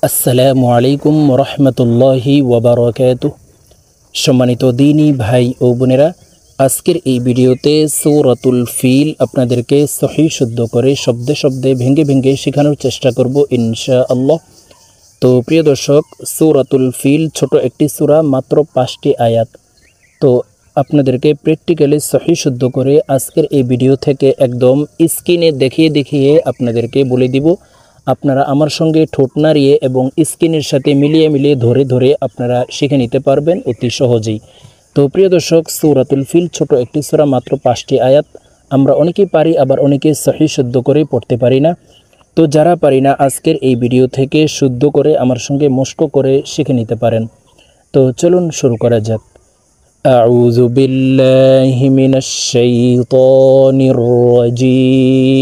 আসসালামু আলাইকুম রহমতুল্লাহি ওয়াবারাকাতুহ। সম্মানিত দিনী ভাই ও বোনেরা, আজকের এই ভিডিওতে সূরাতুল ফিল আপনাদেরকে সহিহ শুদ্ধ করে শব্দে শব্দে ভেঙে ভেঙে শেখানোর চেষ্টা করব ইনশাআল্লাহ। তো প্রিয় দর্শক, সূরাতুল ফিল ছোট একটি সূরা, মাত্র 5টি আয়াত। তো আপনাদেরকে প্র্যাকটিক্যালি সহিহ শুদ্ধ করে আজকের এই ভিডিও থেকে একদম স্ক্রিনে দেখিয়ে দেখিয়ে আপনাদেরকে বলে দিব। আপনারা আমার সঙ্গে ঠোঁট নাড়িয়ে এবং স্ক্রিনের সাথে মিলিয়ে মিলিয়ে ধরে ধরে আপনারা শিখে নিতে পারবেন অতি সহজেই। তো প্রিয় দর্শক, সূরাতুল ফিল ছোট একটি সূরা, মাত্র 5টি আয়াত। আমরা অনেকেই পারি, আবার অনেকে সহিহ শুদ্ধ করে পড়তে পারি না। তো যারা পারি না, আজকের এই ভিডিও থেকে শুদ্ধ করে আমার সঙ্গে মস্ক করে শিখে নিতে পারেন। তো চলুন শুরু করা যাক। أعوذ بالله من الشيطان الرجيم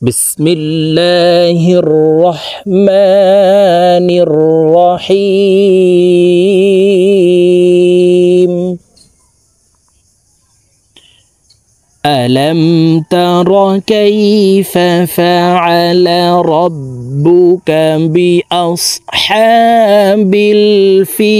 بسم الله الرحمن الرحيم ألم تر كيف فعل ربك بأصحاب الفيل।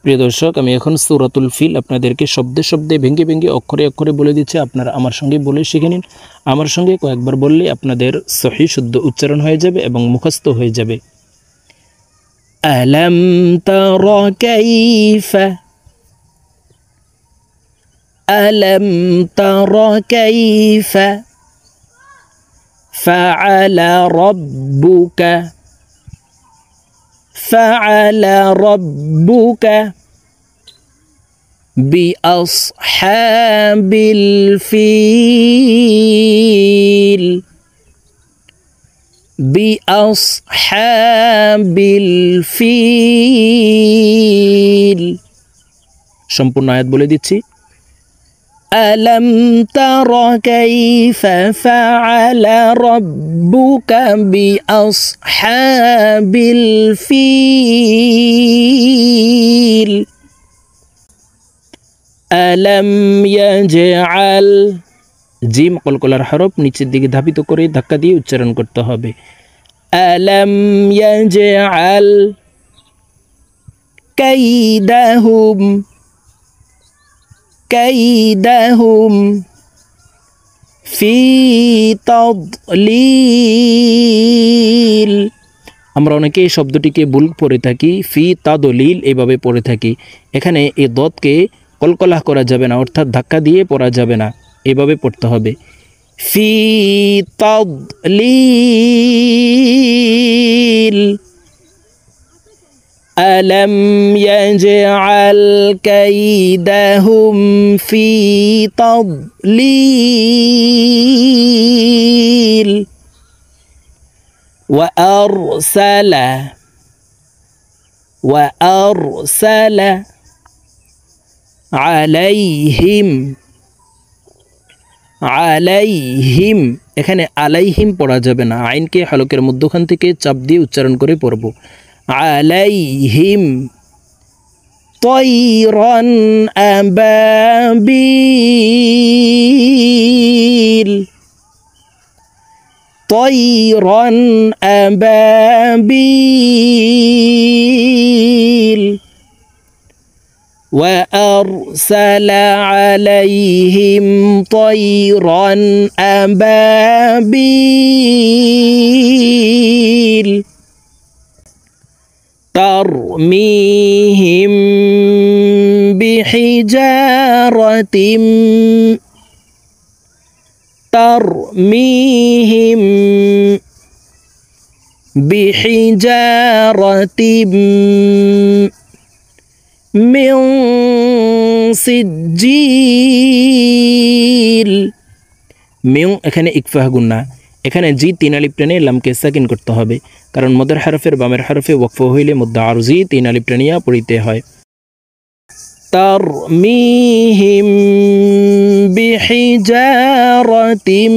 প্রিয় দর্শক, আমি এখন সূরাতুল ফিল আপনাদেরকে শব্দে শব্দে ভেঙে ভেঙে অক্ষরে অক্ষরে বলে দিচ্ছি। আপনারা আমার সঙ্গে বলে শিখে নিন। আমার সঙ্গে কয়েকবার বললে আপনাদের সহিহ শুদ্ধ উচ্চারণ হয়ে যাবে এবং মুখস্থ হয়ে যাবে। আলাম তারা কাইফা, ألم تر كيف فعل ربك بأصحاب الفيل সম্পূর্ণ আয়াত বলে দিচ্ছি। ألم تر كيف فعل ربك بأصحاب الفيل ألم يجعل, জিম কলকলার হরফ নিচের দিকে ধাবিত করে ধাক্কা দিয়ে উচ্চারণ করতে হবে। ألم يجعل كيدهم في تضليل। আমরা অনেকে এই শব্দটিকে ভুল পড়ে থাকি, ফি তাদলিল এভাবে পড়ে থাকি। এখানে এই দতকে কলকলাহ করা যাবে না, অর্থাৎ ধাক্কা দিয়ে পড়া যাবে না, এভাবে পড়তে হবে ফি তাদলিল। ألم يجعل كيدهم في تضليل وأرسل عليهم, এখানে আলাইহিম পড়া যাবে না, আইনকে হলকের মধ্যখান থেকে চাপ দিয়ে উচ্চারণ করে পড়ব। عليهم طيرا أبابيل وأرسل عليهم طيرا أبابيل ترميهم بحجارة من سجيل। এখানে ইকফাহ গুন্না, এখানে জি 3 আলিফ টেনে লামকে সাকিন করতে হবে, কারণ মদের হরফের বামের হরফে ওয়াকফ হইলে মুদ্দা আরজি 3 আলিফ টেনিয়া পড়িতে হয়। তারমিহিম বিহিজারাতিম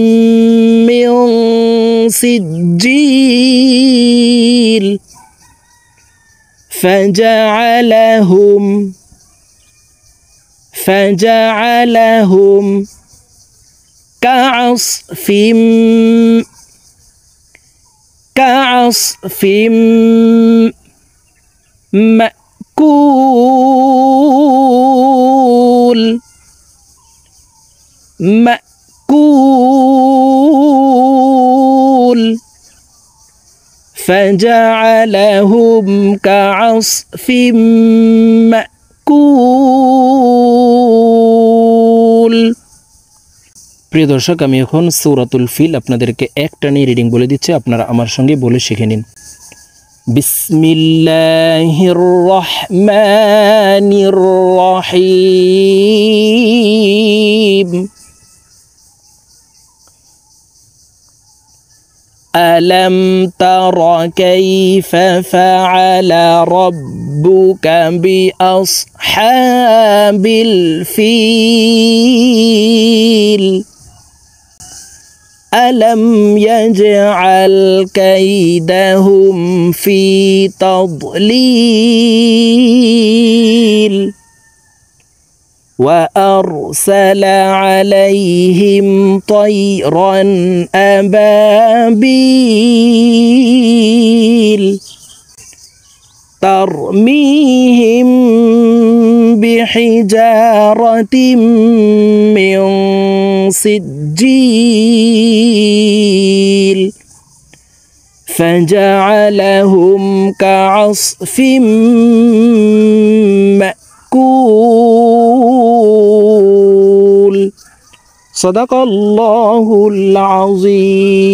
মিন সিজ্জিল فجعلهم فجعلهم كعصف كعصف مأكول مأكول فجعلهم كعصف مأكول। প্রিয় দর্শক, আমি এখন সূরাতুল ফিল আপনাদেরকে একটানে রিডিং বলে দিচ্ছি, আপনারা আমার সঙ্গে বলে শিখে নিন। বিসমিল্লাহির রহমানির রহিম। ألم تر كيف فعل ربك بأصحاب الفيل ألم يجعل كيدهم في تضليل وأرسل عليهم طيرا أبابيل ترميهم بحجارة من سجيل فجعلهم كعصف مأكول صدق الله العظيم।